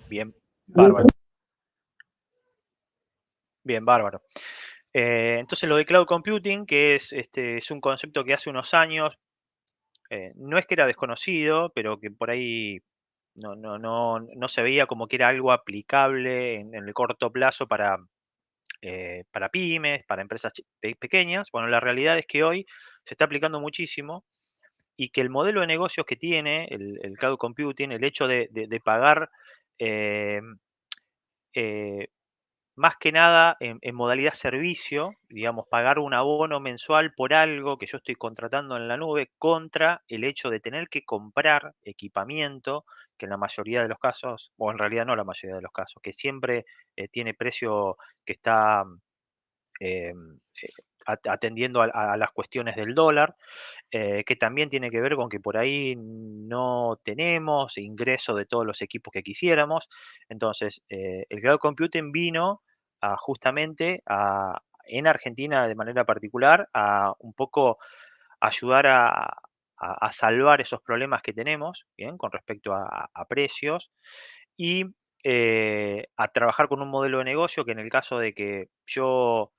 Bien, bárbaro. Bien, bárbaro. Entonces lo de cloud computing, que es un concepto que hace unos años, no es que era desconocido, pero que por ahí no se veía como que era algo aplicable en el corto plazo para pymes, para empresas pequeñas. Bueno, la realidad es que hoy se está aplicando muchísimo y que el modelo de negocios que tiene el cloud computing, el hecho de pagar eh, eh, más que nada en modalidad servicio, digamos, pagar un abono mensual por algo que yo estoy contratando en la nube contra el hecho de tener que comprar equipamiento, que en la mayoría de los casos, o en realidad no la mayoría de los casos, que siempre tiene precio que está atendiendo a las cuestiones del dólar, que también tiene que ver con que por ahí no tenemos ingreso de todos los equipos que quisiéramos. Entonces, el cloud computing vino justamente en Argentina de manera particular a un poco ayudar a salvar esos problemas que tenemos, bien, con respecto a precios y a trabajar con un modelo de negocio que en el caso de que yo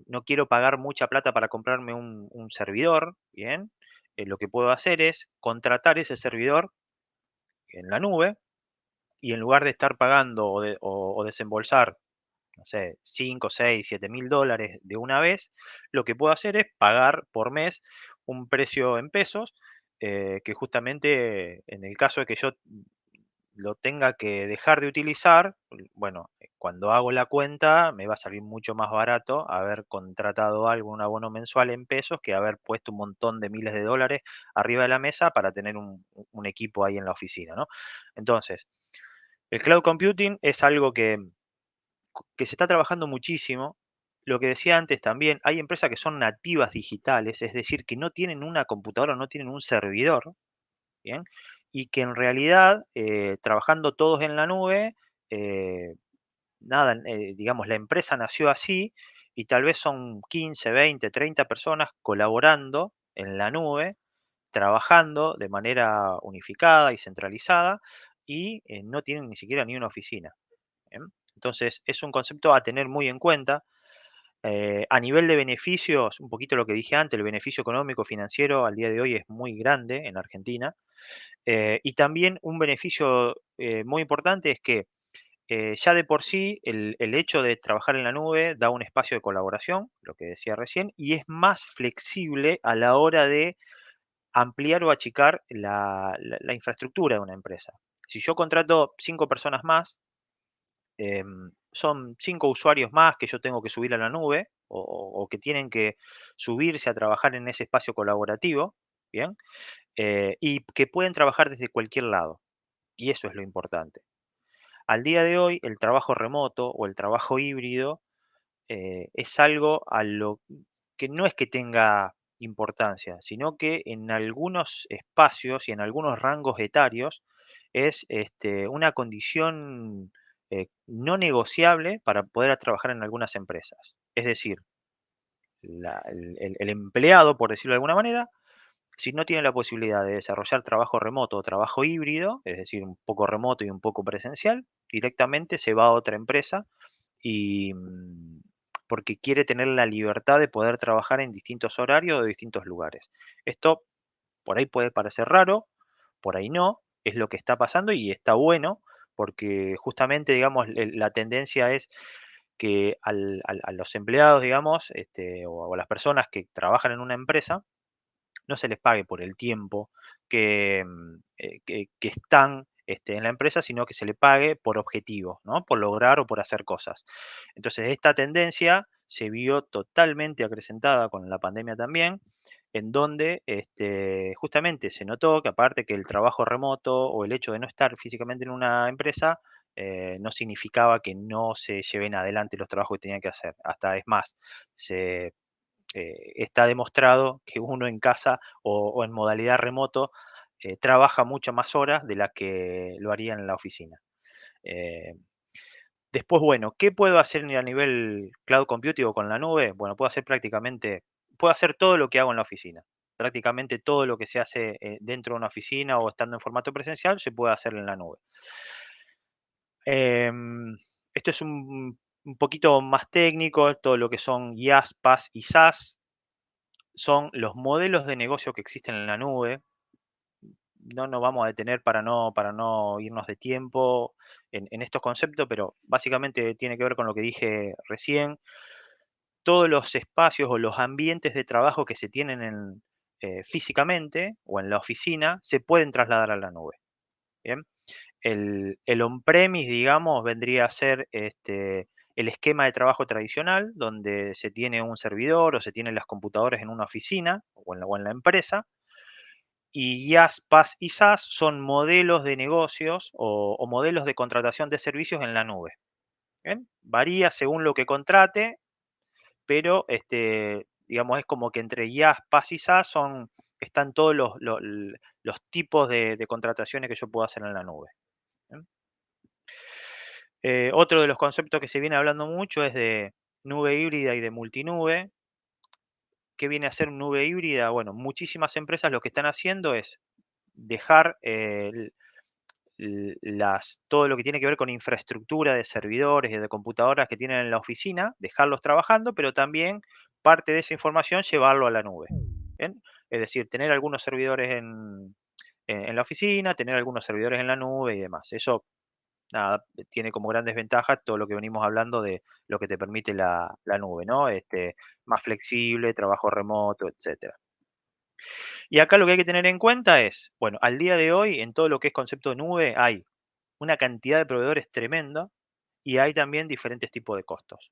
no quiero pagar mucha plata para comprarme un servidor, bien, lo que puedo hacer es contratar ese servidor en la nube y en lugar de estar pagando o desembolsar, no sé, 5 6 $7.000 de una vez, lo que puedo hacer es pagar por mes un precio en pesos, que justamente en el caso de que yo lo tenga que dejar de utilizar, bueno, cuando hago la cuenta me va a salir mucho más barato haber contratado algo, un abono mensual en pesos, que haber puesto un montón de miles de dólares arriba de la mesa para tener un equipo ahí en la oficina, ¿no? Entonces, el cloud computing es algo que se está trabajando muchísimo. Lo que decía antes también, hay empresas que son nativas digitales, es decir, que no tienen una computadora, no tienen un servidor, ¿bien? Y que en realidad, trabajando todos en la nube, eh, nada, digamos, la empresa nació así y tal vez son 15, 20, 30 personas colaborando en la nube, trabajando de manera unificada y centralizada y no tienen ni siquiera ni una oficina. ¿Bien? Entonces, es un concepto a tener muy en cuenta. A nivel de beneficios, un poquito lo que dije antes, el beneficio económico financiero al día de hoy es muy grande en Argentina. Y también un beneficio muy importante es que ya de por sí el hecho de trabajar en la nube da un espacio de colaboración, lo que decía recién, y es más flexible a la hora de ampliar o achicar la infraestructura de una empresa. Si yo contrato 5 personas más, son 5 usuarios más que yo tengo que subir a la nube o que tienen que subirse a trabajar en ese espacio colaborativo, ¿bien? Y que pueden trabajar desde cualquier lado. Y eso es lo importante. Al día de hoy, el trabajo remoto o el trabajo híbrido es algo a lo que no es que tenga importancia, sino que en algunos espacios y en algunos rangos etarios es una condición no negociable para poder trabajar en algunas empresas. Es decir, el empleado, por decirlo de alguna manera, si no tiene la posibilidad de desarrollar trabajo remoto o trabajo híbrido, es decir, un poco remoto y un poco presencial, directamente se va a otra empresa y porque quiere tener la libertad de poder trabajar en distintos horarios o de distintos lugares. Esto por ahí puede parecer raro, por ahí no, es lo que está pasando y está bueno porque justamente, digamos, la tendencia es que a los empleados, digamos, o a las personas que trabajan en una empresa, no se les pague por el tiempo que están en la empresa, sino que se le pague por objetivos, ¿no? Por lograr o por hacer cosas. Entonces, esta tendencia se vio totalmente acrecentada con la pandemia también, en donde justamente se notó que aparte que el trabajo remoto o el hecho de no estar físicamente en una empresa, no significaba que no se lleven adelante los trabajos que tenían que hacer. Hasta es más, se está demostrado que uno en casa o en modalidad remoto trabaja muchas más horas de las que lo haría en la oficina. Eh, Después, bueno, ¿qué puedo hacer a nivel cloud computing o con la nube? Bueno, puedo hacer todo lo que hago en la oficina. Prácticamente todo lo que se hace dentro de una oficina o estando en formato presencial se puede hacer en la nube. Em, Esto es un poquito más técnico, todo lo que son IaaS, PaaS y SaaS son los modelos de negocio que existen en la nube. No nos vamos a detener para no irnos de tiempo en estos conceptos, pero básicamente tiene que ver con lo que dije recién. Todos los espacios o los ambientes de trabajo que se tienen físicamente o en la oficina se pueden trasladar a la nube. Bien. El on-premise, digamos, vendría a ser el esquema de trabajo tradicional, donde se tiene un servidor o se tienen las computadoras en una oficina o en la empresa. Y IaaS, PaaS y SaaS son modelos de negocios o modelos de contratación de servicios en la nube. ¿Bien? Varía según lo que contrate, pero digamos, es como que entre IaaS, PaaS y SaaS están todos los tipos de contrataciones que yo puedo hacer en la nube. ¿Bien? Otro de los conceptos que se viene hablando mucho es de nube híbrida y de multinube. ¿Qué viene a ser nube híbrida? Bueno, muchísimas empresas lo que están haciendo es dejar todo lo que tiene que ver con infraestructura de servidores y de computadoras que tienen en la oficina, dejarlos trabajando, pero también parte de esa información llevarlo a la nube. ¿Bien? Es decir, tener algunos servidores en la oficina, tener algunos servidores en la nube y demás. Eso, nada, tiene como grandes ventajas todo lo que venimos hablando de lo que te permite la nube, ¿no? Más flexible, trabajo remoto, etcétera. Y acá lo que hay que tener en cuenta es, bueno, al día de hoy, en todo lo que es concepto de nube, hay una cantidad de proveedores tremenda y hay también diferentes tipos de costos.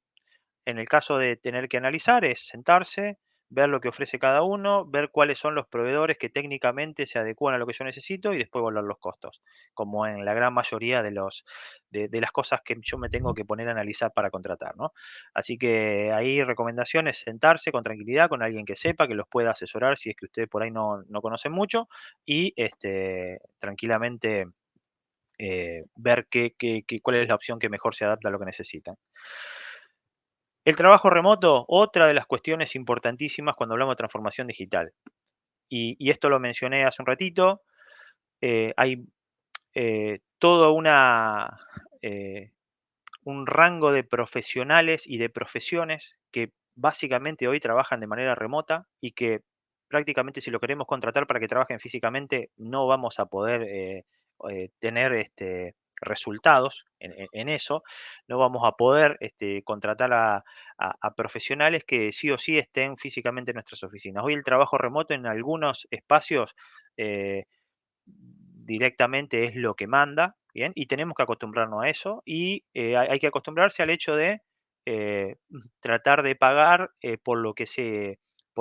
En el caso de tener que analizar es sentarse, ver lo que ofrece cada uno, ver cuáles son los proveedores que técnicamente se adecúan a lo que yo necesito y después evaluar los costos, como en la gran mayoría de las cosas que yo me tengo que poner a analizar para contratar, ¿no? Así que ahí recomendaciones, sentarse con tranquilidad con alguien que sepa, que los pueda asesorar si es que ustedes por ahí no conocen mucho y tranquilamente ver cuál es la opción que mejor se adapta a lo que necesitan. El trabajo remoto, otra de las cuestiones importantísimas cuando hablamos de transformación digital. Y esto lo mencioné hace un ratito, hay todo eh, un rango de profesionales y de profesiones que básicamente hoy trabajan de manera remota y que prácticamente si lo queremos contratar para que trabajen físicamente no vamos a poder tener resultados en eso, no vamos a poder contratar a profesionales que sí o sí estén físicamente en nuestras oficinas. Hoy el trabajo remoto en algunos espacios eh, directamente es lo que manda, ¿bien? Y tenemos que acostumbrarnos a eso y hay que acostumbrarse al hecho de tratar de pagar por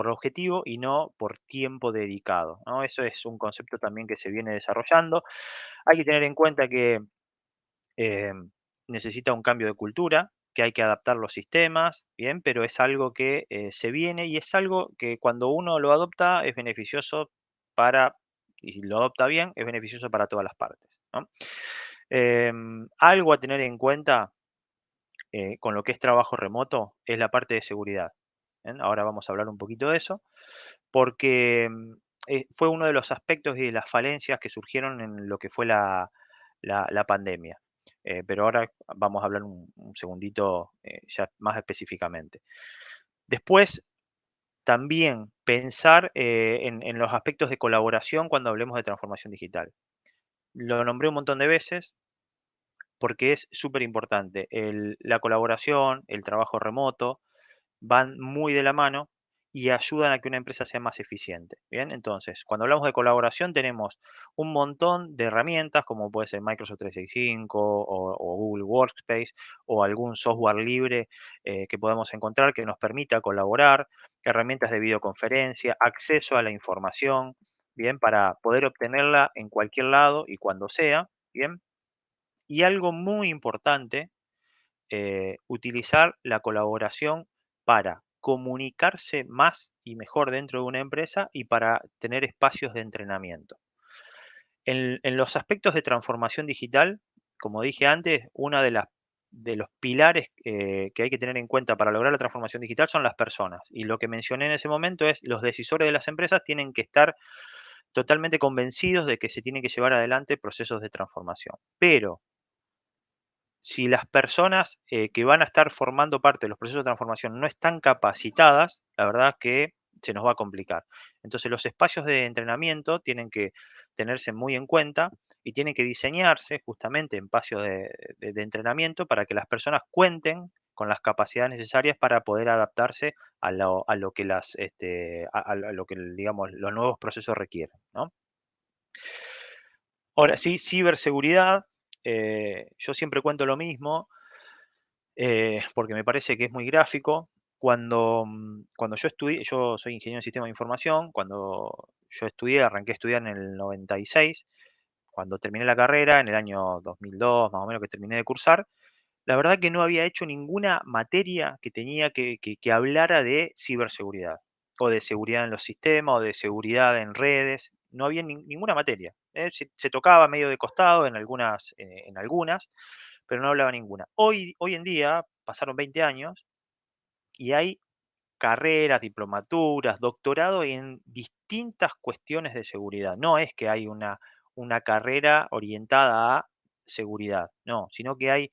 objetivo y no por tiempo dedicado, ¿no? Eso es un concepto también que se viene desarrollando. Hay que tener en cuenta que eh, necesita un cambio de cultura, que hay que adaptar los sistemas, bien, pero es algo que se viene y es algo que cuando uno lo adopta es beneficioso para, y si lo adopta bien, es beneficioso para todas las partes, ¿no? Algo a tener en cuenta con lo que es trabajo remoto es la parte de seguridad. ¿Bien? Ahora vamos a hablar un poquito de eso, porque fue uno de los aspectos y de las falencias que surgieron en lo que fue la pandemia. Pero ahora vamos a hablar un segundito ya más específicamente. Después, también pensar en los aspectos de colaboración cuando hablemos de transformación digital. Lo nombré un montón de veces porque es súper importante. La colaboración, el trabajo remoto, van muy de la mano y ayudan a que una empresa sea más eficiente. Bien, entonces, cuando hablamos de colaboración, tenemos un montón de herramientas, como puede ser Microsoft 365 o Google Workspace o algún software libre que podamos encontrar que nos permita colaborar, herramientas de videoconferencia, acceso a la información, bien, para poder obtenerla en cualquier lado y cuando sea, bien. Y algo muy importante utilizar la colaboración para comunicarse más y mejor dentro de una empresa y para tener espacios de entrenamiento. En los aspectos de transformación digital, como dije antes, una de los pilares que hay que tener en cuenta para lograr la transformación digital son las personas. Y lo que mencioné en ese momento es los decisores de las empresas tienen que estar totalmente convencidos de que se tienen que llevar adelante procesos de transformación. Pero si las personas que van a estar formando parte de los procesos de transformación no están capacitadas, la verdad que se nos va a complicar. Entonces los espacios de entrenamiento tienen que tenerse muy en cuenta y tienen que diseñarse justamente en espacios de entrenamiento para que las personas cuenten con las capacidades necesarias para poder adaptarse a lo que a lo que digamos los nuevos procesos requieren, ¿no? Ahora sí, ciberseguridad, yo siempre cuento lo mismo, porque me parece que es muy gráfico. Cuando yo estudié, yo soy ingeniero en sistemas de información, cuando yo estudié, arranqué a estudiar en el 96, cuando terminé la carrera, en el año 2002, más o menos que terminé de cursar, la verdad que no había hecho ninguna materia que tenía que hablara de ciberseguridad, o de seguridad en los sistemas, o de seguridad en redes. No había ninguna materia. Se tocaba medio de costado en algunas, pero no hablaba ninguna. Hoy en día, pasaron 20 años, y hay carreras, diplomaturas, doctorado en distintas cuestiones de seguridad. No es que hay una carrera orientada a seguridad, no, sino que hay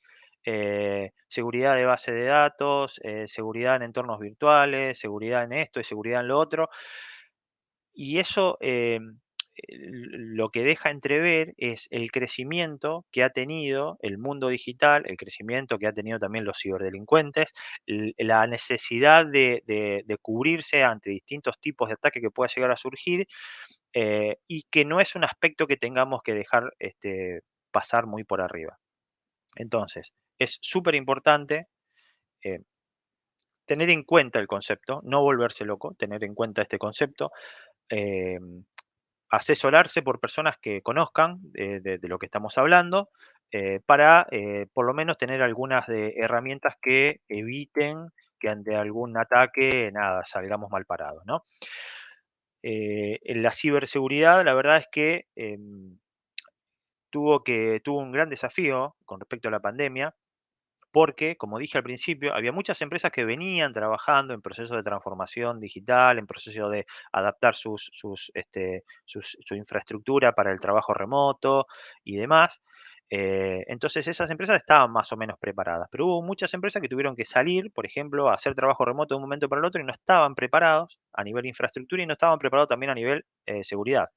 seguridad de base de datos, seguridad en entornos virtuales, seguridad en esto y seguridad en lo otro. Y eso, lo que deja entrever es el crecimiento que ha tenido el mundo digital, el crecimiento que ha tenido también los ciberdelincuentes, la necesidad de cubrirse ante distintos tipos de ataques que pueda llegar a surgir, y que no es un aspecto que tengamos que dejar pasar muy por arriba. Entonces, es súper importante eh, tener en cuenta el concepto, no volverse loco, tener en cuenta este concepto. em, Asesorarse por personas que conozcan de lo que estamos hablando, para por lo menos tener algunas de herramientas que eviten que ante algún ataque, nada, salgamos mal parados, ¿no? En la ciberseguridad, la verdad es que tuvo un gran desafío con respecto a la pandemia, porque, como dije al principio, había muchas empresas que venían trabajando en procesos de transformación digital, en proceso de adaptar su infraestructura para el trabajo remoto y demás. Entonces esas empresas estaban más o menos preparadas, pero hubo muchas empresas que tuvieron que salir, por ejemplo, a hacer trabajo remoto de un momento para el otro y no estaban preparados a nivel infraestructura y no estaban preparados también a nivel seguridad.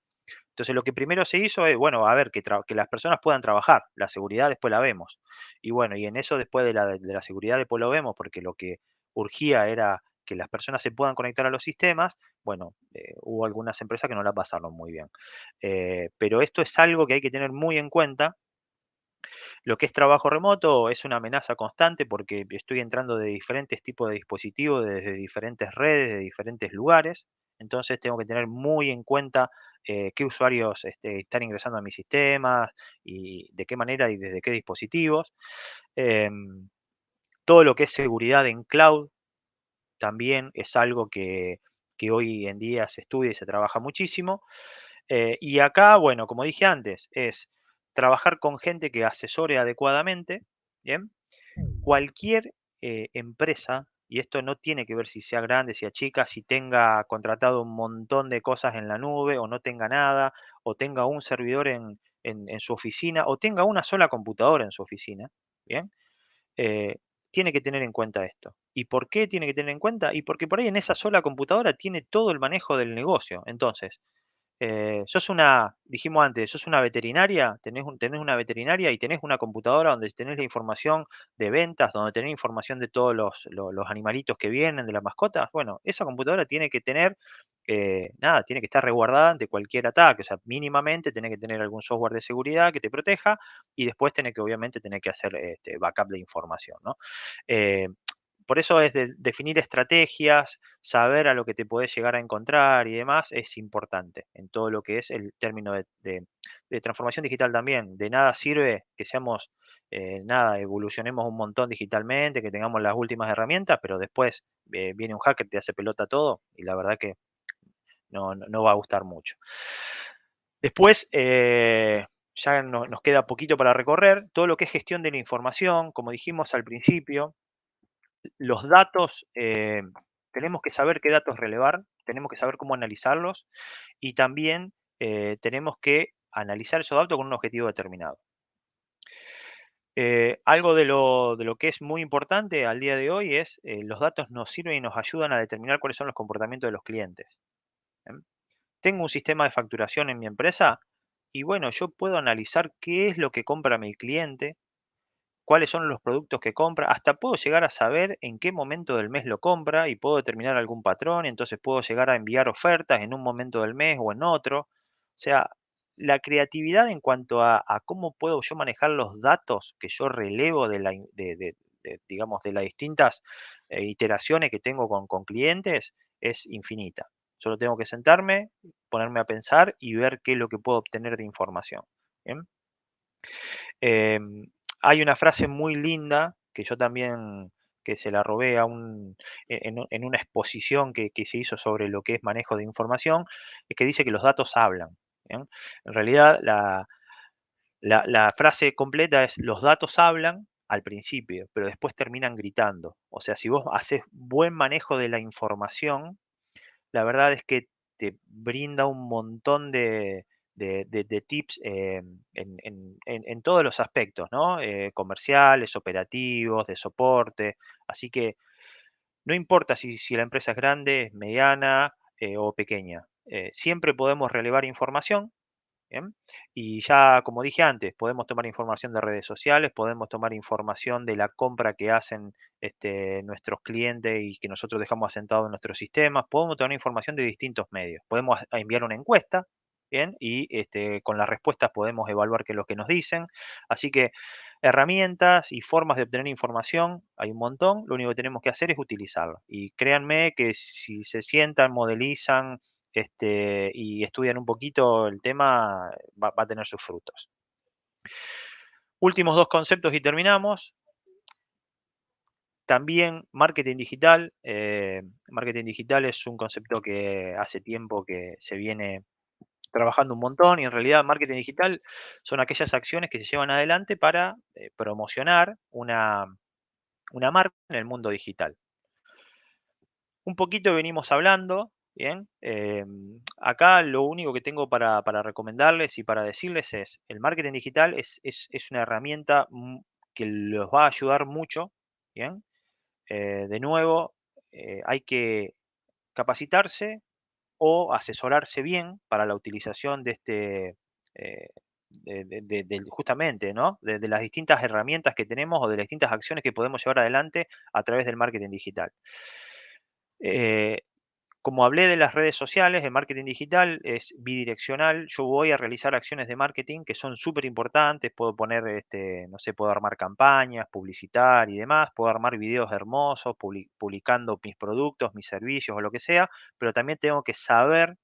Entonces, lo que primero se hizo es, bueno, a ver, que las personas puedan trabajar, la seguridad después la vemos. Y bueno, y en eso después de la seguridad después lo vemos, porque lo que urgía era que las personas se puedan conectar a los sistemas, bueno, hubo algunas empresas que no la pasaron muy bien. Pero esto es algo que hay que tener muy en cuenta. Lo que es trabajo remoto es una amenaza constante porque estoy entrando de diferentes tipos de dispositivos, desde diferentes redes, de diferentes lugares. Entonces tengo que tener muy en cuenta qué usuarios están ingresando a mis sistemas y de qué manera y desde qué dispositivos. Em, Todo lo que es seguridad en cloud también es algo que hoy en día se estudia y se trabaja muchísimo. Y acá, bueno, como dije antes, es trabajar con gente que asesore adecuadamente, ¿bien? Cualquier empresa, y esto no tiene que ver si sea grande, sea chica, si tenga contratado un montón de cosas en la nube o no tenga nada, o tenga un servidor en su oficina, o tenga una sola computadora en su oficina, ¿bien? eh, Tiene que tener en cuenta esto. ¿Y por qué tiene que tener en cuenta? Y porque por ahí en esa sola computadora tiene todo el manejo del negocio. Entonces, dijimos antes, sos una veterinaria, tenés una veterinaria y tenés una computadora donde tenés la información de ventas, donde tenés información de todos los animalitos que vienen, de las mascotas. Bueno, esa computadora tiene que tener, nada, tiene que estar resguardada ante cualquier ataque. O sea, mínimamente tiene que tener algún software de seguridad que te proteja y después tiene que, obviamente, tener que hacer backup de información, ¿no? Eh, por eso es definir estrategias, saber a lo que te puedes llegar a encontrar y demás es importante en todo lo que es el término de transformación digital también. De nada sirve que seamos, nada, evolucionemos un montón digitalmente, que tengamos las últimas herramientas, pero después viene un hacker, te hace pelota todo y la verdad que no va a gustar mucho. Después, ya nos queda poquito para recorrer, todo lo que es gestión de la información, como dijimos al principio, los datos, tenemos que saber qué datos relevar, tenemos que saber cómo analizarlos y también tenemos que analizar esos datos con un objetivo determinado. Algo de lo que es muy importante al día de hoy es, los datos nos sirven y nos ayudan a determinar cuáles son los comportamientos de los clientes, ¿bien? Tengo un sistema de facturación en mi empresa y bueno, yo puedo analizar qué es lo que compra mi cliente, cuáles son los productos que compra, hasta puedo llegar a saber en qué momento del mes lo compra y puedo determinar algún patrón, entonces puedo llegar a enviar ofertas en un momento del mes o en otro. O sea, la creatividad en cuanto a cómo puedo yo manejar los datos que yo relevo digamos, de las distintas iteraciones que tengo con clientes es infinita. Solo tengo que sentarme, ponerme a pensar y ver qué es lo que puedo obtener de información. ¿Bien? Em, Hay una frase muy linda que yo también que se la robé a en una exposición que se hizo sobre lo que es manejo de información, es que dice que los datos hablan, ¿bien? En realidad, la frase completa es: "Los datos hablan al principio, pero después terminan gritando". O sea, si vos haces buen manejo de la información, la verdad es que te brinda un montón de tips, en todos los aspectos, ¿no? Comerciales, operativos, de soporte. Así que no importa si la empresa es grande, es mediana, o pequeña, siempre podemos relevar información. Bien. Y ya, como dije antes, podemos tomar información de redes sociales, podemos tomar información de la compra que hacen nuestros clientes y que nosotros dejamos asentado en nuestros sistemas, podemos tomar información de distintos medios. Podemos enviar una encuesta, ¿bien? Y con las respuestas podemos evaluar qué es lo que nos dicen. Así que herramientas y formas de obtener información hay un montón, lo único que tenemos que hacer es utilizarla. Y créanme que si se sientan, modelizan, y estudian un poquito el tema, va a tener sus frutos. Últimos 2 conceptos y terminamos. También marketing digital es un concepto que hace tiempo que se viene trabajando un montón y en realidad marketing digital son aquellas acciones que se llevan adelante para, promocionar una marca en el mundo digital. Un poquito venimos hablando, bien. Acá lo único que tengo para recomendarles y para decirles es, el marketing digital es una herramienta que los va a ayudar mucho, bien. De nuevo, hay que capacitarse o asesorarse bien para la utilización de eh, justamente, ¿no? De las distintas herramientas que tenemos o de las distintas acciones que podemos llevar adelante a través del marketing digital. Eh, Como hablé de las redes sociales, el marketing digital es bidireccional. Yo voy a realizar acciones de marketing que son súper importantes. Puedo poner, no sé, puedo armar campañas, publicitar y demás. Puedo armar videos hermosos, publicando mis productos, mis servicios o lo que sea. Pero también tengo que saber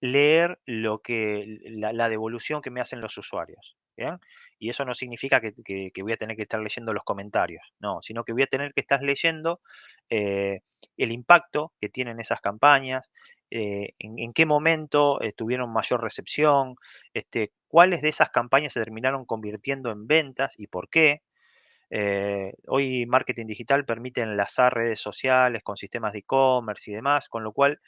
leer lo que la devolución que me hacen los usuarios, ¿bien? Y eso no significa que voy a tener que estar leyendo los comentarios, no, sino que voy a tener que estar leyendo, el impacto que tienen esas campañas, en qué momento, tuvieron mayor recepción, cuáles de esas campañas se terminaron convirtiendo en ventas y por qué. Hoy marketing digital permite enlazar redes sociales con sistemas de e-commerce y demás, con lo cual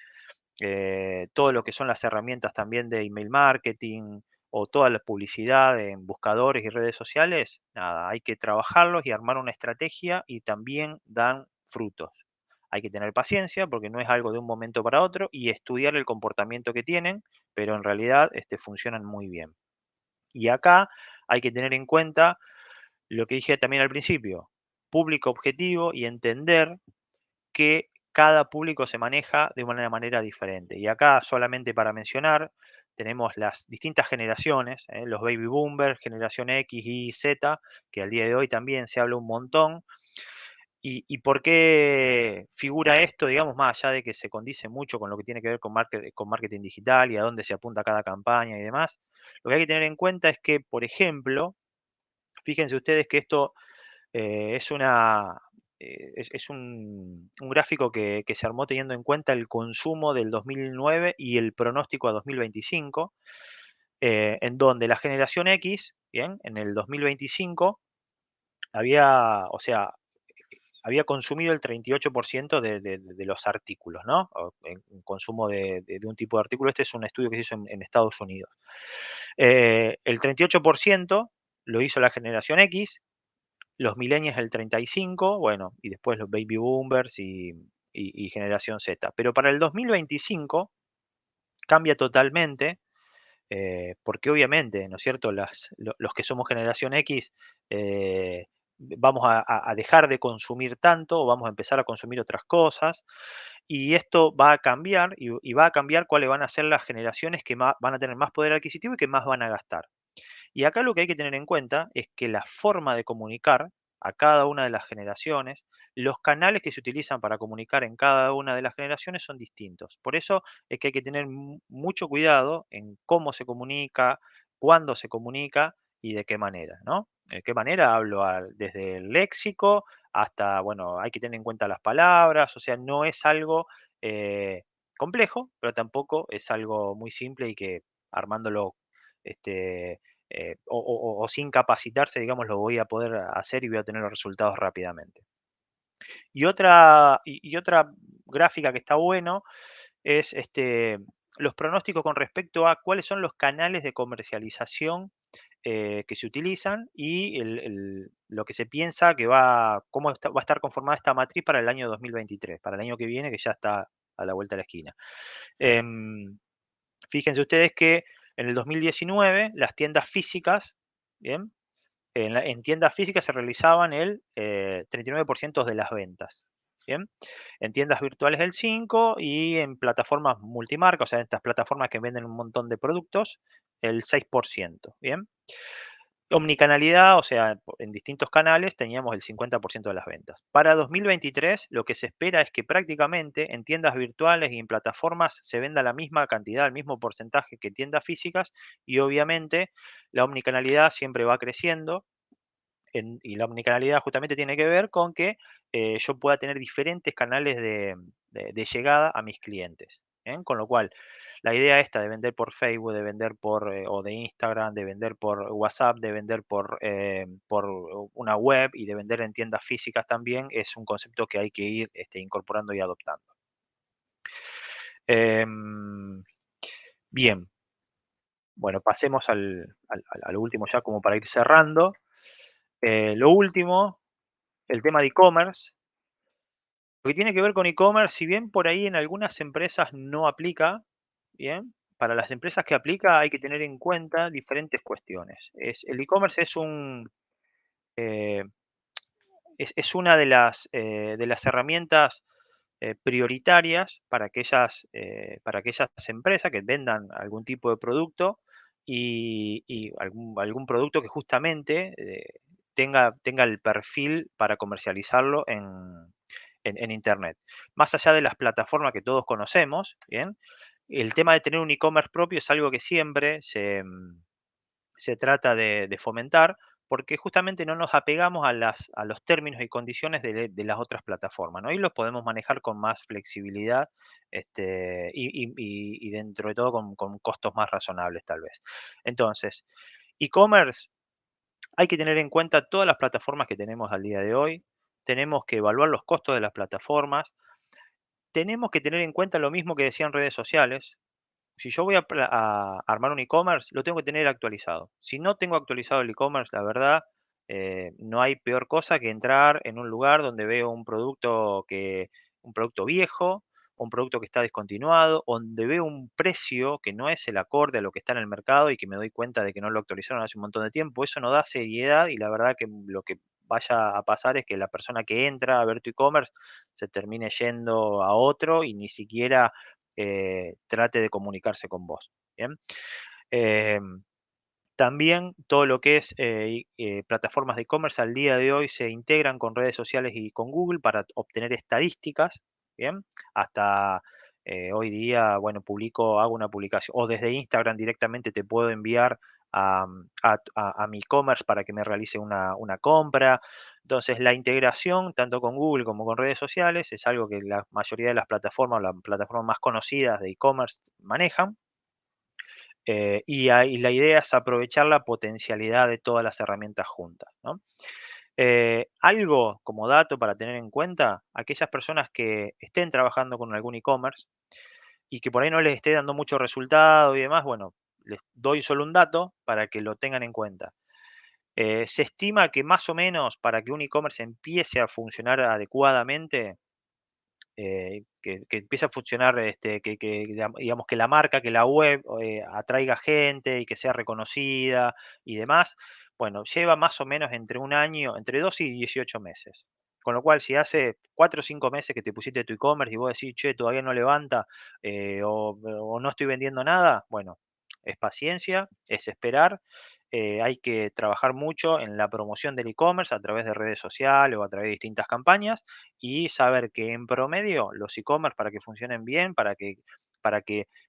todo lo que son las herramientas también de email marketing o toda la publicidad en buscadores y redes sociales, nada, hay que trabajarlos y armar una estrategia y también dan frutos. Hay que tener paciencia porque no es algo de un momento para otro y estudiar el comportamiento que tienen, pero en realidad funcionan muy bien. Y acá hay que tener en cuenta lo que dije también al principio, público objetivo y entender que cada público se maneja de una manera diferente. Y acá, solamente para mencionar, tenemos las distintas generaciones, los baby boomers, generación X, Y, Z, que al día de hoy también se habla un montón. ¿Y por qué figura esto, digamos, más allá de que se condice mucho con lo que tiene que ver con marketing digital y a dónde se apunta cada campaña y demás? Lo que hay que tener en cuenta es que, por ejemplo, fíjense ustedes que esto es un gráfico que se armó teniendo en cuenta el consumo del 2009 y el pronóstico a 2025, en donde la generación X, bien, en el 2025 o sea, había consumido el 38% de los artículos, ¿no? En consumo de un tipo de artículo. Este es un estudio que se hizo en Estados Unidos. El 38% lo hizo la generación X, los millennials el 35, bueno, y después los baby boomers y generación Z. Pero para el 2025 cambia totalmente, porque obviamente, ¿no es cierto?, los que somos generación X vamos a dejar de consumir tanto o vamos a empezar a consumir otras cosas y esto va a cambiar y va a cambiar cuáles van a ser las generaciones que van a tener más poder adquisitivo y que más van a gastar. Y acá lo que hay que tener en cuenta es que la forma de comunicar a cada una de las generaciones, los canales que se utilizan para comunicar en cada una de las generaciones son distintos. Por eso es que hay que tener mucho cuidado en cómo se comunica, cuándo se comunica y de qué manera, ¿no? ¿De qué manera? Hablo desde el léxico hasta, bueno, hay que tener en cuenta las palabras, o sea, no es algo complejo, pero tampoco es algo muy simple y que armándolo este, o sin capacitarse, digamos, lo voy a poder hacer y voy a tener los resultados rápidamente. Y otra gráfica que está bueno es los pronósticos con respecto a cuáles son los canales de comercialización que se utilizan y lo que se piensa que cómo va a estar conformada esta matriz para el año 2023, para el año que viene, que ya está a la vuelta de la esquina. Em, Fíjense ustedes que en el 2019 las tiendas físicas, ¿bien? En tiendas físicas se realizaban el 39% de las ventas, ¿bien? En tiendas virtuales el 5% y en plataformas multimarca, o sea, estas plataformas que venden un montón de productos, el 6%, ¿bien? Omnicanalidad, o sea, en distintos canales teníamos el 50% de las ventas. Para 2023, lo que se espera es que prácticamente en tiendas virtuales y en plataformas se venda la misma cantidad, el mismo porcentaje que en tiendas físicas y obviamente la omnicanalidad siempre va creciendo y la omnicanalidad justamente tiene que ver con que yo pueda tener diferentes canales de llegada a mis clientes. ¿Bien? Con lo cual, la idea esta de vender por Facebook, de vender o de Instagram, de vender por WhatsApp, de vender por una web y de vender en tiendas físicas también es un concepto que hay que ir incorporando y adoptando. Em, Bien, bueno, pasemos al último ya como para ir cerrando. Lo último, el tema de e-commerce. Lo que tiene que ver con e-commerce, si bien por ahí en algunas empresas no aplica, bien, para las empresas que aplica hay que tener en cuenta diferentes cuestiones. El e-commerce eh, es una de las herramientas prioritarias para aquellas empresas que vendan algún tipo de producto y algún producto que justamente tenga el perfil para comercializarlo en Internet. Más allá de las plataformas que todos conocemos, ¿bien? El tema de tener un e-commerce propio es algo que siempre se trata de fomentar, porque justamente no nos apegamos a los términos y condiciones de las otras plataformas, ¿no? Y los podemos manejar con más flexibilidad y dentro de todo con costos más razonables tal vez. Entonces, e-commerce, hay que tener en cuenta todas las plataformas que tenemos al día de hoy, tenemos que evaluar los costos de las plataformas, tenemos que tener en cuenta lo mismo que decían redes sociales. Si yo voy a armar un e-commerce, lo tengo que tener actualizado. Si no tengo actualizado el e-commerce, la verdad, no hay peor cosa que entrar en un lugar donde veo un producto viejo, un producto que está descontinuado, donde veo un precio que no es el acorde a lo que está en el mercado y que me doy cuenta de que no lo actualizaron hace un montón de tiempo. Eso no da seriedad y la verdad que lo que vaya a pasar es que la persona que entra a ver tu e-commerce se termine yendo a otro y ni siquiera trate de comunicarse con vos. Bien. Em, También todo lo que es plataformas de e-commerce al día de hoy se integran con redes sociales y con Google para obtener estadísticas. Bien. Hasta hoy día, bueno, hago una publicación o desde Instagram directamente te puedo enviar a mi e-commerce para que me realice una compra. Entonces, la integración tanto con Google como con redes sociales es algo que la mayoría de las plataformas, las plataformas más conocidas de e-commerce manejan. Y la idea es aprovechar la potencialidad de todas las herramientas juntas, ¿no? Algo como dato para tener en cuenta, aquellas personas que estén trabajando con algún e-commerce y que por ahí no les esté dando mucho resultado y demás, bueno, les doy solo un dato para que lo tengan en cuenta. Se estima que más o menos para que un e-commerce empiece a funcionar adecuadamente, que empiece a funcionar, digamos que la marca, que la web atraiga gente y que sea reconocida y demás, bueno, lleva más o menos entre un año, entre 2 y 18 meses. Con lo cual, si hace 4 o 5 meses que te pusiste tu e-commerce y vos decís, che, todavía no levanta, o no estoy vendiendo nada, bueno, es paciencia, es esperar. Hay que trabajar mucho en la promoción del e-commerce a través de redes sociales o a través de distintas campañas y saber que en promedio los e-commerce para que funcionen bien, para que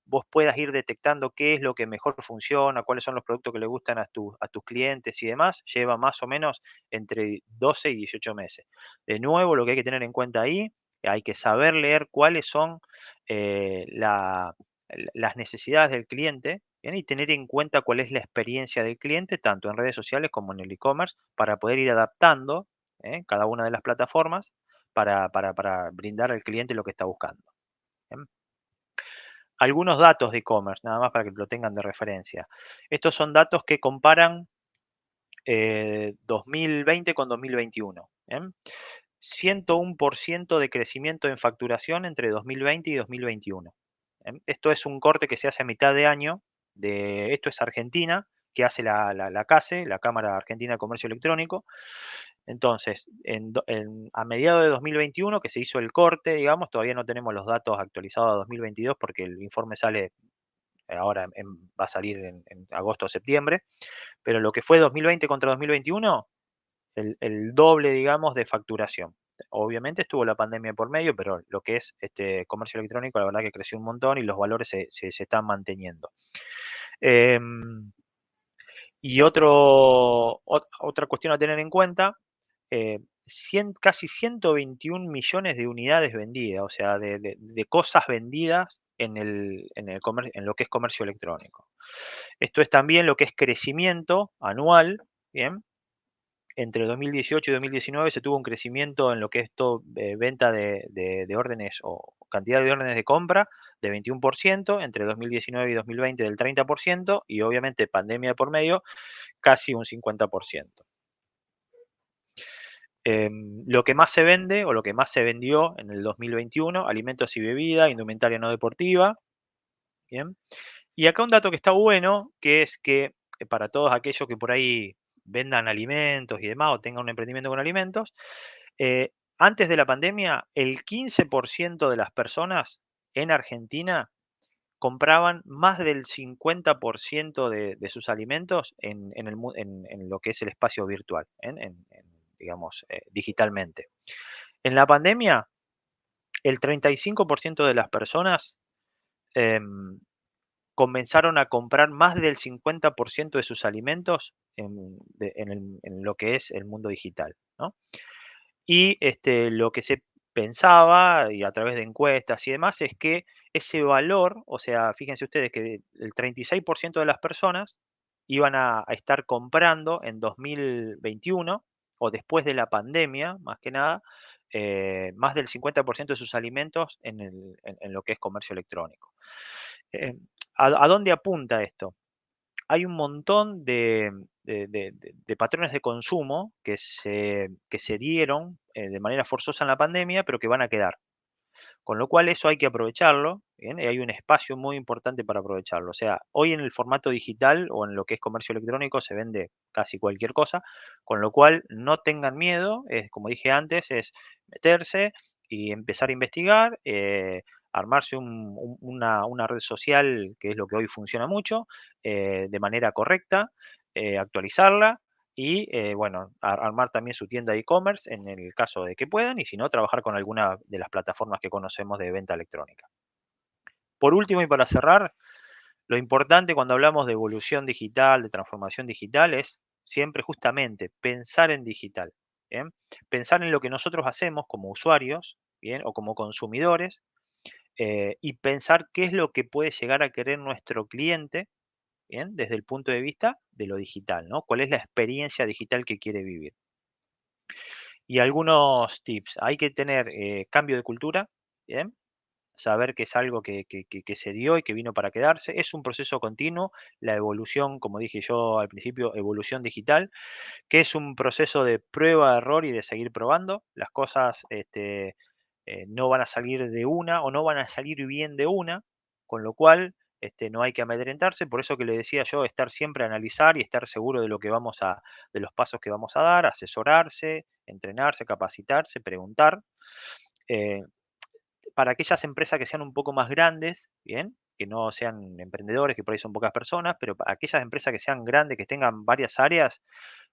vos puedas ir detectando qué es lo que mejor funciona, cuáles son los productos que le gustan a tus clientes y demás, lleva más o menos entre 12 y 18 meses. De nuevo, lo que hay que tener en cuenta ahí, hay que saber leer cuáles son las necesidades del cliente, ¿bien? Y tener en cuenta cuál es la experiencia del cliente, tanto en redes sociales como en el e-commerce, para poder ir adaptando cada una de las plataformas para brindar al cliente lo que está buscando. ¿Bien? Algunos datos de e-commerce, nada más para que lo tengan de referencia. Estos son datos que comparan 2020 con 2021. ¿Bien? 101% de crecimiento en facturación entre 2020 y 2021. ¿Bien? Esto es un corte que se hace a mitad de año. Esto es Argentina, que hace la CASE, la Cámara Argentina de Comercio Electrónico. Entonces, a mediados de 2021, que se hizo el corte, digamos, todavía no tenemos los datos actualizados a 2022 porque el informe sale ahora, va a salir en agosto o septiembre, pero lo que fue 2020 contra 2021, el doble, digamos, de facturación. Obviamente estuvo la pandemia por medio, pero lo que es comercio electrónico, la verdad que creció un montón y los valores se están manteniendo. Em, y otra cuestión a tener en cuenta, casi 121 millones de unidades vendidas, o sea, de cosas vendidas en lo que es comercio electrónico. Esto es también lo que es crecimiento anual, ¿bien? Entre 2018 y 2019 se tuvo un crecimiento en lo que es venta de órdenes o cantidad de órdenes de compra de 21%, entre 2019 y 2020 del 30% y obviamente pandemia por medio, casi un 50%. Lo que más se vende o lo que más se vendió en el 2021, alimentos y bebida, indumentaria no deportiva, ¿bien? Y acá un dato que está bueno, que es que para todos aquellos que por ahí vendan alimentos y demás o tengan un emprendimiento con alimentos, antes de la pandemia, el 15% de las personas en Argentina compraban más del 50% de sus alimentos en lo que es el espacio virtual, digamos, digitalmente. En la pandemia, el 35% de las personas em, comenzaron a comprar más del 50% de sus alimentos en lo que es el mundo digital, ¿no? Y lo que se pensaba, y a través de encuestas y demás, es que ese valor, o sea, fíjense ustedes que el 36% de las personas iban a estar comprando en 2021 o después de la pandemia, más que nada, más del 50% de sus alimentos en lo que es comercio electrónico. Eh, ¿A dónde apunta esto? Hay un montón de patrones de consumo que se dieron de manera forzosa en la pandemia, pero que van a quedar. Con lo cual eso hay que aprovecharlo, ¿bien? Y hay un espacio muy importante para aprovecharlo. O sea, hoy en el formato digital o en lo que es comercio electrónico se vende casi cualquier cosa, con lo cual no tengan miedo, como dije antes, es meterse y empezar a investigar, armarse una red social, que es lo que hoy funciona mucho, de manera correcta, actualizarla y bueno, armar también su tienda de e-commerce en el caso de que puedan y si no, trabajar con alguna de las plataformas que conocemos de venta electrónica. Por último y para cerrar, lo importante cuando hablamos de evolución digital, de transformación digital, es siempre justamente pensar en digital. ¿Bien? Pensar en lo que nosotros hacemos como usuarios, ¿bien? O como consumidores, y pensar qué es lo que puede llegar a querer nuestro cliente, ¿bien? Desde el punto de vista de lo digital, ¿no? ¿Cuál es la experiencia digital que quiere vivir? Y algunos tips. Hay que tener cambio de cultura, ¿bien? saber que es algo que se dio y que vino para quedarse. Es un proceso continuo, la evolución, como dije yo al principio, evolución digital, que es un proceso de prueba, error y de seguir probando. Las cosas no van a salir de una o no van a salir bien de una, con lo cual no hay que amedrentarse. Por eso que le decía yo, estar siempre a analizar y estar seguro de lo que de los pasos que vamos a dar, asesorarse, entrenarse, capacitarse, preguntar. Eh, para aquellas empresas que sean un poco más grandes, ¿bien? Que no sean emprendedores, que por ahí son pocas personas, pero para aquellas empresas que sean grandes, que tengan varias áreas,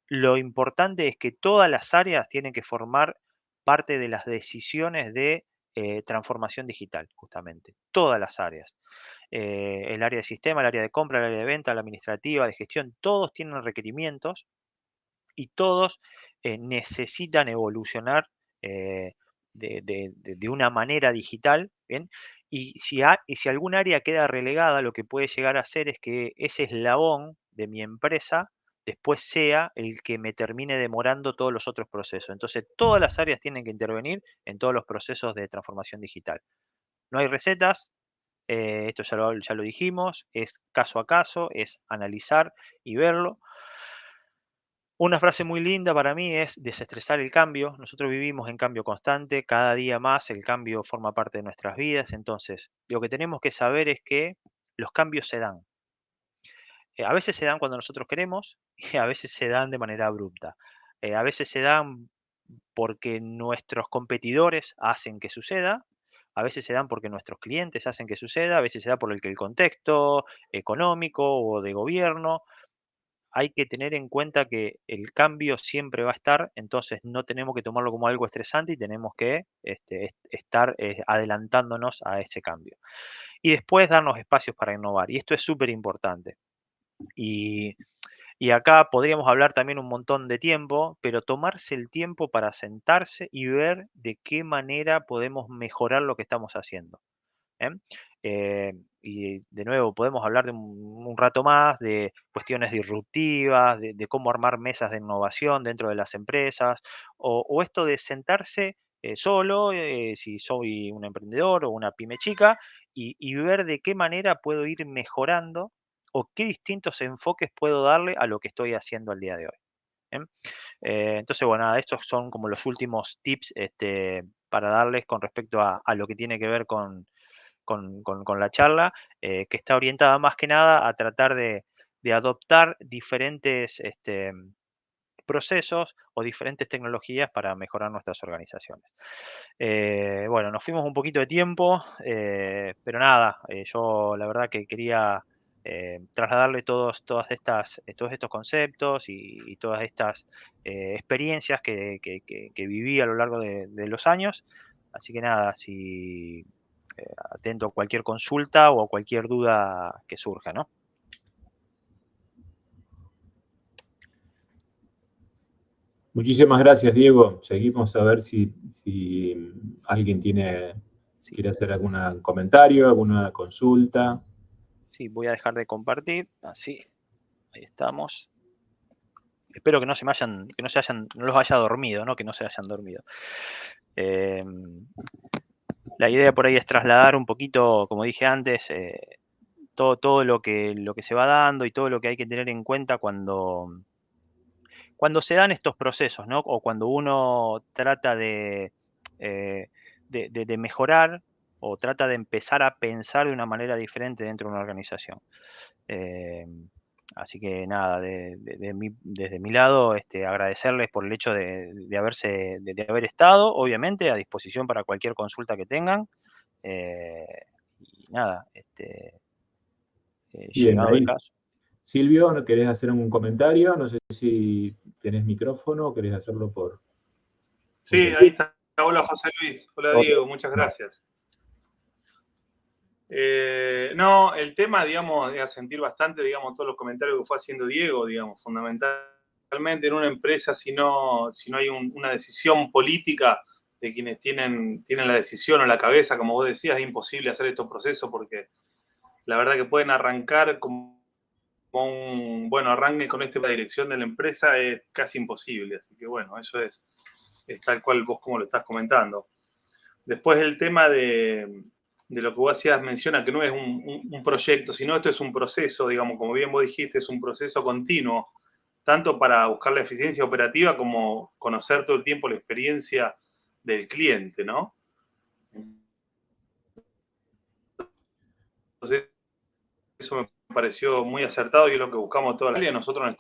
lo importante es que todas las áreas tienen que formar parte de las decisiones de transformación digital, justamente. Todas las áreas. El área de sistema, el área de compra, el área de venta, la administrativa, de gestión, todos tienen requerimientos y todos necesitan evolucionar eh, de una manera digital, ¿bien? Y si algún área queda relegada, lo que puede llegar a hacer es que ese eslabón de mi empresa después sea el que me termine demorando todos los otros procesos. Entonces, todas las áreas tienen que intervenir en todos los procesos de transformación digital. No hay recetas, esto ya lo dijimos, es caso a caso, es analizar y verlo. Una frase muy linda para mí es desestresar el cambio. Nosotros vivimos en cambio constante, cada día más el cambio forma parte de nuestras vidas, entonces lo que tenemos que saber es que los cambios se dan. A veces se dan cuando nosotros queremos y a veces se dan de manera abrupta. A veces se dan porque nuestros competidores hacen que suceda, a veces se dan porque nuestros clientes hacen que suceda, a veces se da por el que el contexto económico o de gobierno. Hay que tener en cuenta que el cambio siempre va a estar, entonces no tenemos que tomarlo como algo estresante y tenemos que estar adelantándonos a ese cambio. Y después darnos espacios para innovar. Y esto es súper importante. Y, y acá podríamos hablar también un montón de tiempo, pero tomarse el tiempo para sentarse y ver de qué manera podemos mejorar lo que estamos haciendo. ¿Eh? Y de nuevo, podemos hablar de un rato más de cuestiones disruptivas, de cómo armar mesas de innovación dentro de las empresas, o esto de sentarse solo, si soy un emprendedor o una pyme chica, y ver de qué manera puedo ir mejorando o qué distintos enfoques puedo darle a lo que estoy haciendo al día de hoy. ¿Eh? Entonces, bueno, nada, estos son como los últimos tips para darles con respecto a lo que tiene que ver con la charla, que está orientada más que nada a tratar de adoptar diferentes procesos o diferentes tecnologías para mejorar nuestras organizaciones. Bueno, nos fuimos un poquito de tiempo, pero nada, yo la verdad que quería trasladarle todos estos conceptos y todas estas experiencias que viví a lo largo de los años. Así que nada, si atento a cualquier consulta o a cualquier duda que surja, ¿no? Muchísimas gracias, Diego. Seguimos a ver si alguien Sí, quiere hacer algún comentario, alguna consulta. sí, voy a dejar de compartir, así, ahí estamos. Espero que no se me hayan, que no se hayan, no los haya dormido, ¿no? Que no se hayan dormido. La idea por ahí es trasladar un poquito, como dije antes, todo lo que se va dando y todo lo que hay que tener en cuenta cuando se dan estos procesos, ¿no? O cuando uno trata eh, de mejorar o trata de empezar a pensar de una manera diferente dentro de una organización. Eh, Así que nada, desde mi lado, agradecerles por el hecho de haber estado, obviamente, a disposición para cualquier consulta que tengan. eh, y nada, Bien, llegado el ahí. caso. Silvio, ¿no querés hacer un comentario? No sé si tenés micrófono o querés hacerlo por Sí, el... ahí está. Hola José Luis, hola Hola. Diego, muchas gracias. No, el tema, digamos, de sentir bastante, digamos, todos los comentarios que fue haciendo Diego, digamos, fundamentalmente en una empresa, si no hay una decisión política de quienes tienen la decisión o la cabeza, como vos decías, es imposible hacer estos procesos porque la verdad que pueden arrancar como bueno, arranquen con la dirección de la empresa es casi imposible, así que bueno, eso es tal cual vos como lo estás comentando. Después el tema de de lo que vos hacías menciona que no es un proyecto, sino esto es un proceso, digamos, como bien vos dijiste, es un proceso continuo, tanto para buscar la eficiencia operativa como conocer todo el tiempo la experiencia del cliente, ¿no? Entonces, eso me pareció muy acertado y es lo que buscamos toda la vida. Nosotros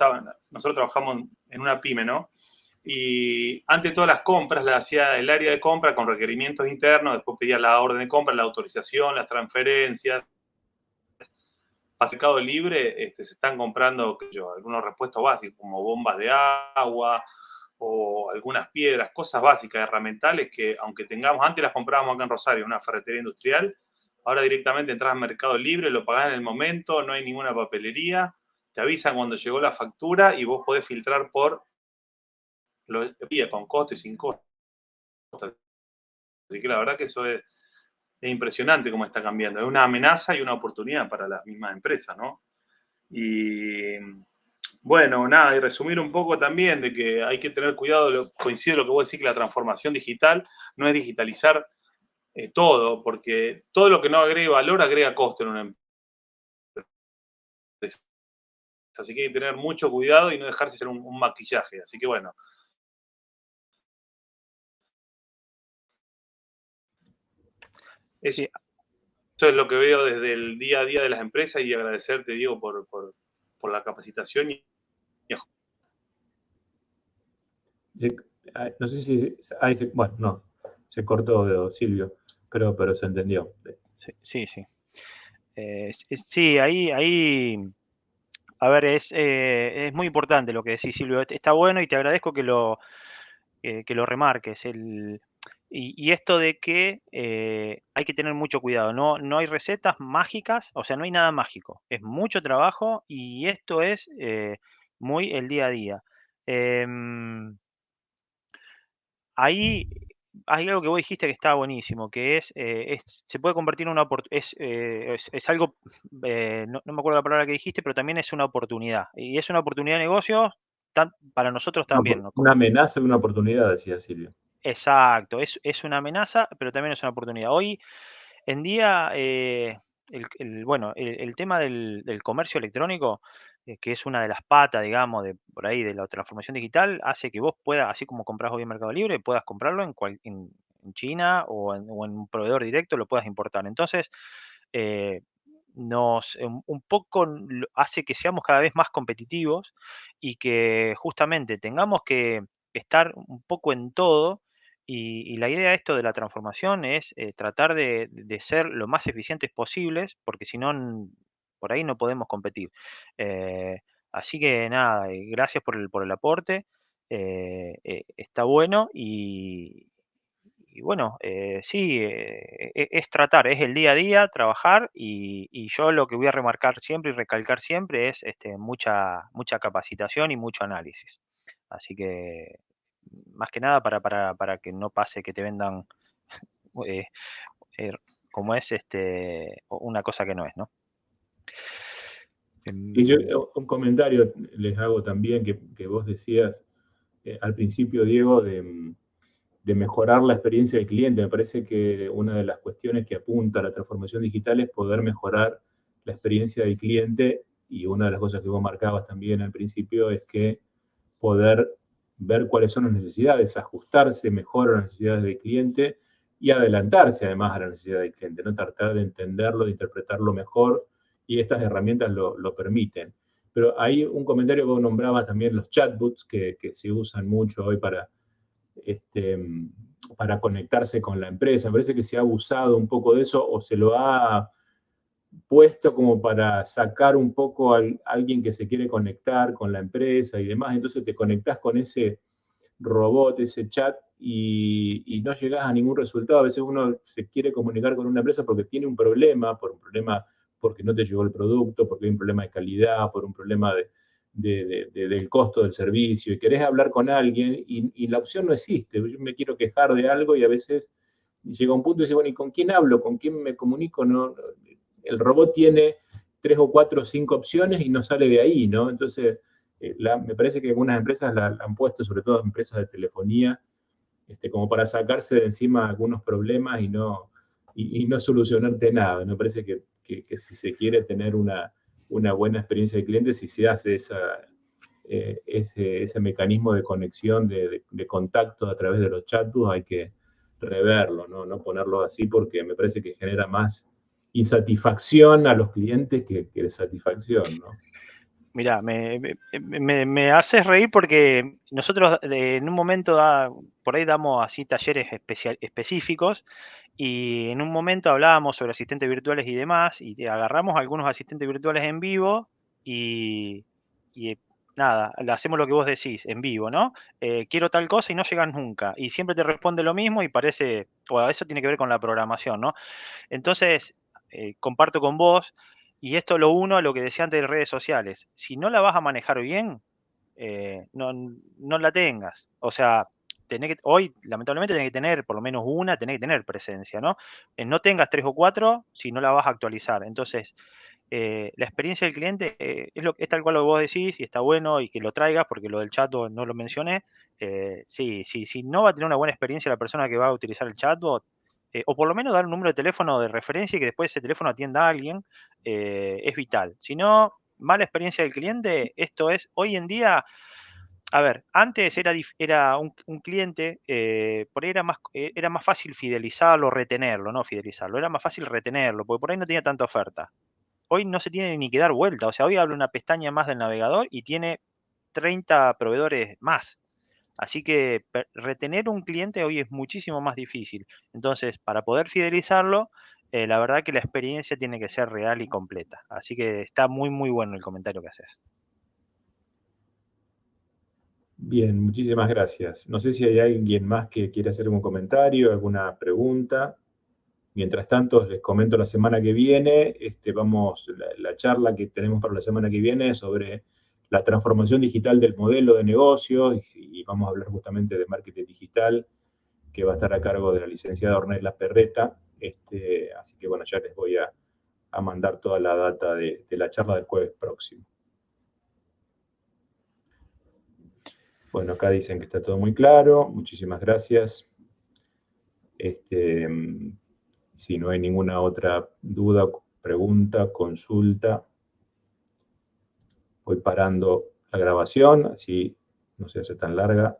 trabajamos en una pyme, ¿no? Y antes todas las compras las hacía el área de compra con requerimientos internos, después pedía la orden de compra, la autorización, las transferencias. Para Mercado Libre se están comprando algunos repuestos básicos como bombas de agua o algunas piedras, cosas básicas, herramientales que aunque tengamos, antes las comprábamos acá en Rosario, una ferretería industrial, ahora directamente entras al Mercado Libre, lo pagás en el momento, no hay ninguna papelería, te avisan cuando llegó la factura y vos podés filtrar por lo que pide con costo y sin costo. Así que la verdad que eso es impresionante cómo está cambiando. Es una amenaza y una oportunidad para las mismas empresas, ¿no? Y bueno, nada, y resumir un poco también de que hay que tener cuidado, coincido lo que vos decís, que la transformación digital no es digitalizar todo, porque todo lo que no agregue valor agrega costo en una empresa. Así que hay que tener mucho cuidado y no dejarse hacer un maquillaje. Así que bueno. Sí. Eso es lo que veo desde el día a día de las empresas y agradecerte, Diego, por la capacitación. No sé si... bueno, no, se cortó Silvio, pero se entendió. Sí, sí. Sí, ahí, a ver, es muy importante lo que decís, Silvio. Está bueno y te agradezco que lo remarques. Y esto de que hay que tener mucho cuidado. No hay recetas mágicas, o sea, no hay nada mágico. Es mucho trabajo y esto es muy el día a día. Em, Ahí hay algo que vos dijiste que estaba buenísimo, que se puede convertir en una es algo, no me acuerdo la palabra que dijiste, pero también es una oportunidad. Y es una oportunidad de negocio para nosotros también, ¿no? Una amenaza y una oportunidad, decía Silvio. Exacto, es una amenaza, pero también es una oportunidad. Hoy en día, bueno, el tema del comercio electrónico, que es una de las patas, digamos, por ahí de la transformación digital, hace que vos puedas, así como compras hoy en Mercado Libre, puedas comprarlo en China o en un proveedor directo, lo puedas importar. Entonces, eh, un poco hace que seamos cada vez más competitivos y que justamente tengamos que estar un poco en todo. Y la idea de esto de la transformación es tratar de ser lo más eficientes posibles, porque si no, por ahí no podemos competir. Eh, Así que nada, gracias por el aporte. Está bueno y bueno, sí, es tratar, es el día a día, trabajar y yo lo que voy a remarcar siempre y recalcar siempre es mucha capacitación y mucho análisis. Así que, más que nada para que no pase que te vendan eh, eh, como es una cosa que no es, ¿no? Y yo Em, un comentario les hago también que vos decías al principio, Diego, de mejorar la experiencia del cliente. Me parece que una de las cuestiones que apunta a la transformación digital es poder mejorar la experiencia del cliente, y una de las cosas que vos marcabas también al principio es que poder ver cuáles son las necesidades, ajustarse mejor a las necesidades del cliente y adelantarse además a la necesidad del cliente, ¿no? Tratar de entenderlo, de interpretarlo mejor, y estas herramientas lo permiten. Pero hay un comentario que vos nombrabas también, los chatbots, que se usan mucho hoy para conectarse con la empresa. Me parece que se ha abusado un poco de eso o se lo ha puesto como para sacar un poco a alguien que se quiere conectar con la empresa y demás. Entonces te conectás con ese robot, ese chat, y no llegás a ningún resultado. A veces uno se quiere comunicar con una empresa porque tiene un problema, porque no te llegó el producto, porque hay un problema de calidad, por un problema del costo del servicio, y querés hablar con alguien y la opción no existe. Yo me quiero quejar de algo y a veces llega un punto y dice, bueno, ¿y con quién hablo? ¿Con quién me comunico? No, el robot tiene 3 o 4 o 5 opciones y no sale de ahí, ¿no? Entonces, me parece que algunas empresas la han puesto, sobre todo empresas de telefonía, como para sacarse de encima algunos problemas y no y no solucionarte nada. Me parece que si se quiere tener una buena experiencia de cliente, si se hace ese mecanismo de conexión, de contacto a través de los chatbots, hay que reverlo, no ponerlo así, porque me parece que genera más insatisfacción a los clientes que satisfacción, ¿no? Mirá, me haces reír porque nosotros en un momento por ahí damos así talleres específicos, y en un momento hablábamos sobre asistentes virtuales y demás, y agarramos algunos asistentes virtuales en vivo y nada, hacemos lo que vos decís en vivo, ¿no? Quiero tal cosa y no llegan nunca, y siempre te responde lo mismo y parece, o eso tiene que ver con la programación, ¿no? Entonces, comparto con vos, y esto lo uno a lo que decía antes de redes sociales. Si no la vas a manejar bien, no la tengas. O sea, hoy, lamentablemente, tenés que tener por lo menos una, tenés que tener presencia, ¿no? No tengas 3 o 4 si no la vas a actualizar. Entonces, la experiencia del cliente es tal cual lo que vos decís, y está bueno y que lo traigas, porque lo del chatbot no lo mencioné. Sí, si no va a tener una buena experiencia la persona que va a utilizar el chatbot, o por lo menos dar un número de teléfono de referencia y que después ese teléfono atienda a alguien, es vital. Si no, mala experiencia del cliente, esto es, hoy en día, a ver, antes era un cliente, por ahí era más fácil fidelizarlo, retenerlo, no fidelizarlo, era más fácil retenerlo, porque por ahí no tenía tanta oferta. Hoy no se tiene ni que dar vuelta, o sea, hoy abre una pestaña más del navegador y tiene 30 proveedores más. Así que retener un cliente hoy es muchísimo más difícil. Entonces, para poder fidelizarlo, la verdad que la experiencia tiene que ser real y completa. Así que está muy, muy bueno el comentario que haces. Bien, muchísimas gracias. No sé si hay alguien más que quiera hacer algún comentario, alguna pregunta. Mientras tanto, les comento la semana que viene, la charla que tenemos para la semana que viene es sobre la transformación digital del modelo de negocio, y vamos a hablar justamente de marketing digital, que va a estar a cargo de la licenciada Ornella Perreta. Así que bueno, ya les voy a mandar toda la data de la charla del jueves próximo. Bueno, acá dicen que está todo muy claro. Muchísimas gracias. Si no hay ninguna otra duda, pregunta, consulta, voy parando la grabación, así no se hace tan larga.